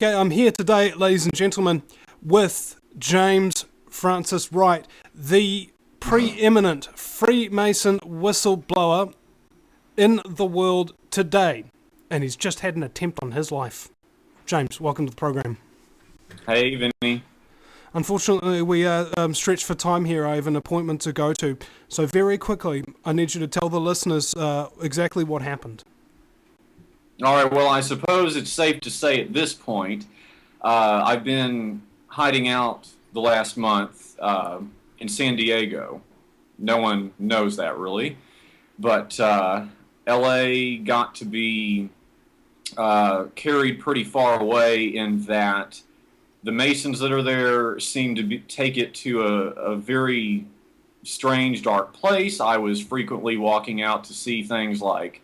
Okay, I'm here today, ladies and gentlemen, with James Francis Wright, the preeminent Freemason whistleblower in the world today. And he's just had an attempt on his life. James, welcome to the program. Hey, Vinny. Unfortunately, we are stretched for time here. I have an appointment to go to. So very quickly, I need you to tell the listeners exactly what happened. All right, well, I suppose it's safe to say at this point, I've been hiding out the last month in San Diego. No one knows that really, but LA got to be carried pretty far away in that the Masons that are there seem to take it to a very strange, dark place. I was frequently walking out to see things like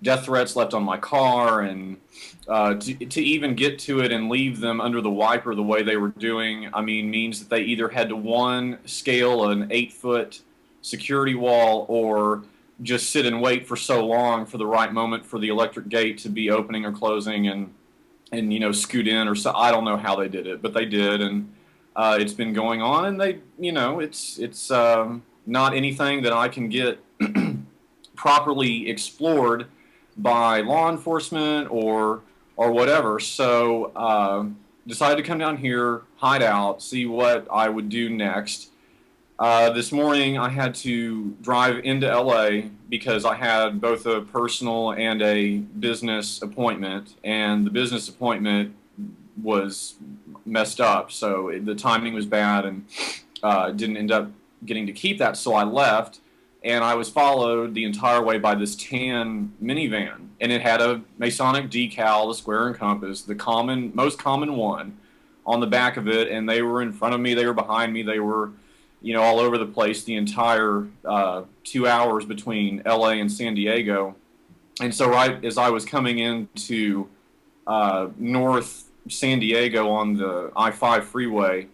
death threats left on my car, and to even get to it and leave them under the wiper the way they were doing, I mean, means that they either had to, one, scale an 8-foot security wall or just sit and wait for so long for the right moment for the electric gate to be opening or closing and scoot in, or so. I don't know how they did it, but they did. And it's been going on, and it's not anything that I can get properly explored by law enforcement or whatever. So decided to come down here, hide out, see what I would do next. This morning I had to drive into LA because I had both a personal and a business appointment, and the business appointment was messed up, so the timing was bad, and didn't end up getting to keep that, so I left. And I was followed the entire way by this tan minivan, and it had a Masonic decal, the square and compass, the most common one, on the back of it. And they were in front of me, they were behind me, they were, all over the place the entire 2 hours between LA and San Diego. And so right as I was coming into North San Diego on the I-5 freeway,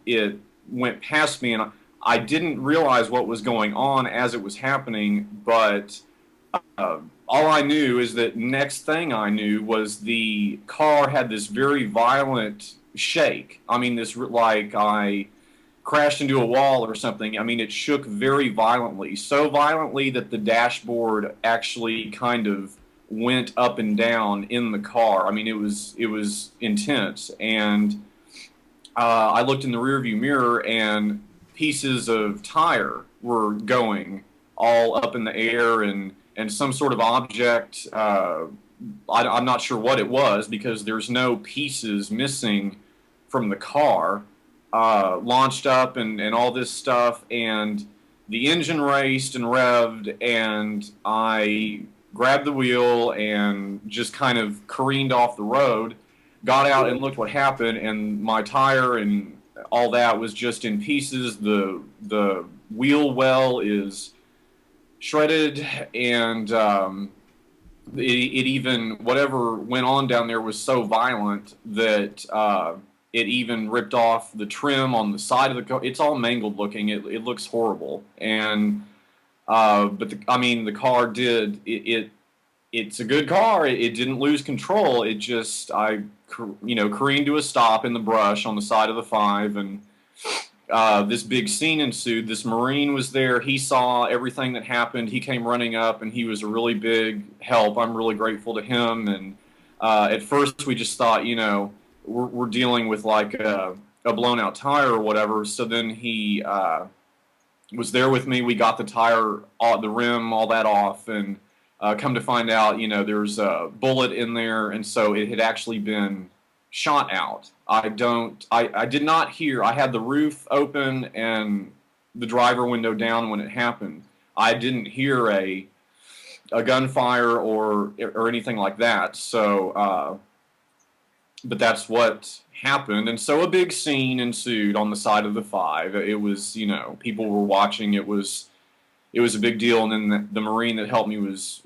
it went past me, and I didn't realize what was going on as it was happening, but all I knew is that next thing I knew was the car had this very violent shake. I mean, this like I crashed into a wall or something. I mean, it shook very violently, so violently that the dashboard actually kind of went up and down in the car. I mean, it was intense, and I looked in the rearview mirror, and pieces of tire were going all up in the air, and some sort of object, I'm not sure what it was because there's no pieces missing from the car, launched up and all this stuff, and the engine raced and revved, and I grabbed the wheel and just kind of careened off the road, got out and looked what happened, and my tire and all that was just in pieces. The wheel well is shredded, and it even, whatever went on down there was so violent that it even ripped off the trim on the side of the car. It's all mangled looking. It looks horrible. And but the car did it. It's a good car. It didn't lose control. It just, careened to a stop in the brush on the side of the 5, and this big scene ensued. This Marine was there. He saw everything that happened. He came running up, and he was a really big help. I'm really grateful to him. And at first we just thought, we're dealing with like a blown out tire or whatever. So then he was there with me. We got the tire, the rim, all that off, and come to find out, there's a bullet in there, and so it had actually been shot out. I did not hear. I had the roof open and the driver window down when it happened. I didn't hear a gunfire or anything like that. So, but that's what happened, and so a big scene ensued on the side of the 5. It was, people were watching. It was a big deal, and then the Marine that helped me was,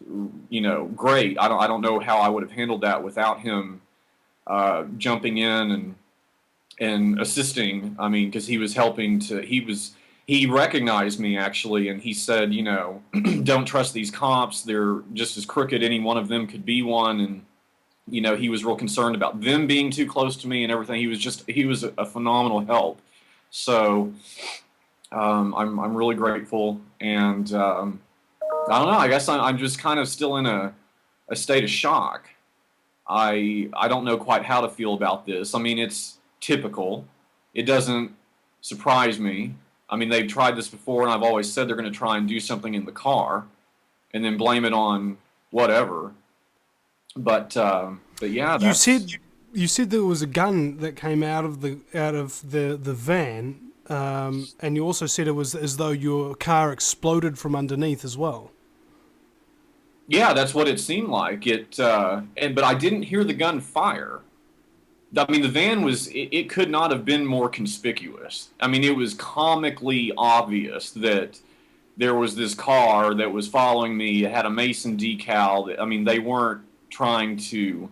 great. I don't know how I would have handled that without him jumping in and assisting. I mean, because he was helping to. He recognized me actually, and he said, don't trust these cops. They're just as crooked. Any one of them could be one, and he was real concerned about them being too close to me and everything. He was a phenomenal help. So I'm really grateful, and I don't know. I guess I'm just kind of still in a state of shock. I don't know quite how to feel about this. I mean, it's typical. It doesn't surprise me. I mean, they've tried this before, and I've always said they're going to try and do something in the car, and then blame it on whatever. But yeah, You said there was a gun that came out of the van, and you also said it was as though your car exploded from underneath as well. yeah, that's what it seemed like. But I didn't hear the gun fire. I mean, the van it could not have been more conspicuous. I mean, it was comically obvious that there was this car that was following me. It had a Mason decal. I mean, they weren't trying to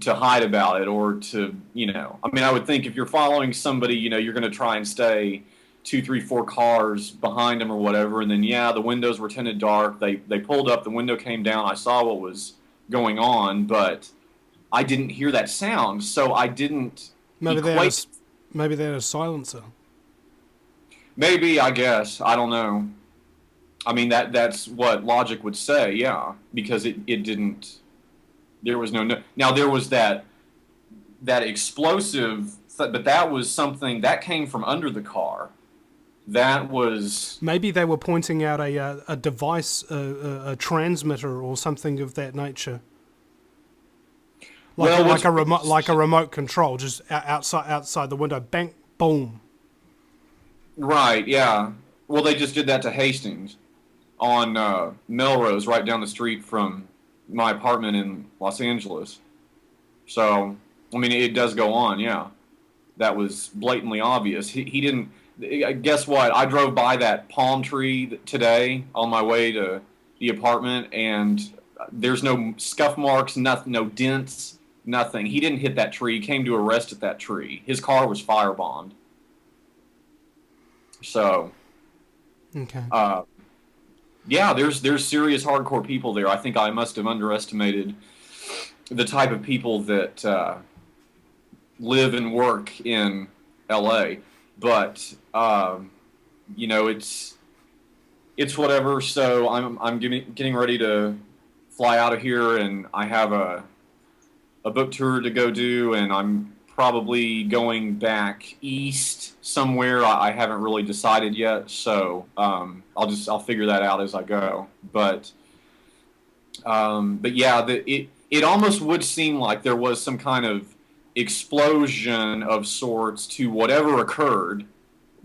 hide about it or to, I mean, I would think if you're following somebody, you're going to try and stay 2, 3, 4 cars behind them or whatever. And then, yeah, the windows were tinted dark. They pulled up, the window came down. I saw what was going on, but I didn't hear that sound, so I didn't Maybe equate. maybe they had a silencer. Maybe, I guess. I don't know. I mean, that's what logic would say, yeah, because it didn't. There was no. Now there was that explosive, but that was something that came from under the car. That was Maybe they were pointing out a device, a transmitter or something of that nature. Like a remote control, just outside the window, bang, boom. right, yeah. Well, they just did that to Hastings on Melrose, right down the street from my apartment in Los Angeles. So, I mean, it does go on, yeah. That was blatantly obvious. He didn't. Guess what? I drove by that palm tree today on my way to the apartment, and there's no scuff marks, nothing, no dents, nothing. He didn't hit that tree. He came to a rest at that tree. His car was firebombed. So, Okay. yeah, there's serious hardcore people there. I think I must have underestimated the type of people that live and work in L.A. But it's whatever. So I'm getting ready to fly out of here, and I have a book tour to go do, and I'm probably going back east somewhere. I haven't really decided yet, so I'll figure that out as I go. But yeah, it almost would seem like there was some kind of explosion of sorts to whatever occurred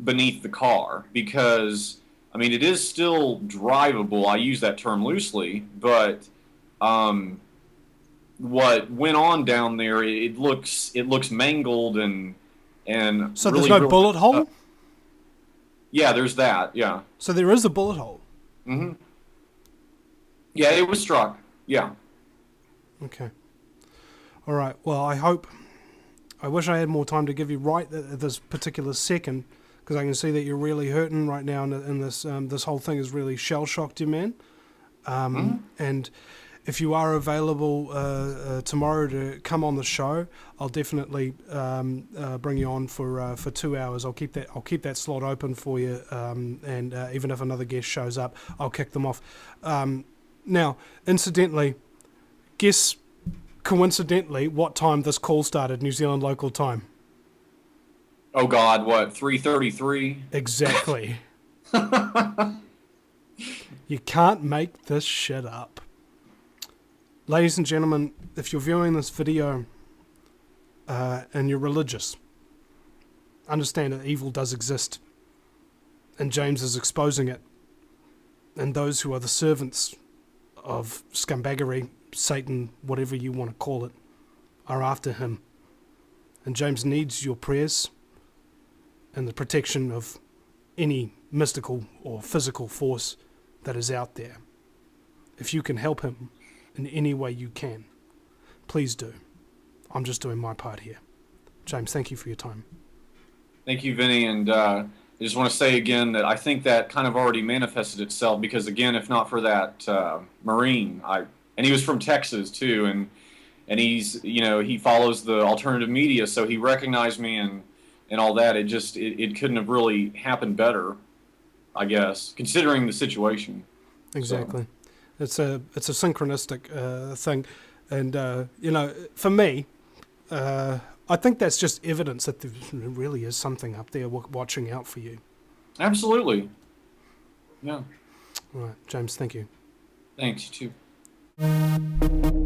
beneath the car, because I mean it is still drivable. I use that term loosely, but what went on down there, it looks mangled and So really, there's no bullet hole? yeah, there's that. Yeah. So there is a bullet hole. Hmm. Yeah, it was struck. Yeah. Okay. All right. Well, I wish I had more time to give you right at this particular second, because I can see that you're really hurting right now, and this whole thing has really shell shocked you, man. And if you are available tomorrow to come on the show, I'll definitely bring you on for 2 hours. I'll keep that slot open for you, and even if another guest shows up, I'll kick them off. Now, incidentally, guess coincidentally what time this call started, New Zealand local time. Oh God, what, 3:33? Exactly. You can't make this shit up. Ladies and gentlemen, if you're viewing this video and you're religious, understand that evil does exist, and James is exposing it, and those who are the servants of scumbaggery, Satan, whatever you want to call it, are after him. And James needs your prayers and the protection of any mystical or physical force that is out there. If you can help him in any way you can, please do. I'm just doing my part here. James, thank you for your time. Thank you, Vinny, and I just want to say again that I think that kind of already manifested itself, because again, if not for that Marine, and he was from Texas too, and and he follows the alternative media, so he recognized me and all that. It couldn't have really happened better, I guess, considering the situation. Exactly. So. It's a synchronistic thing, and for me, I think that's just evidence that there really is something up there watching out for you. Absolutely. Yeah. All right, James. Thank you. Thanks, you too.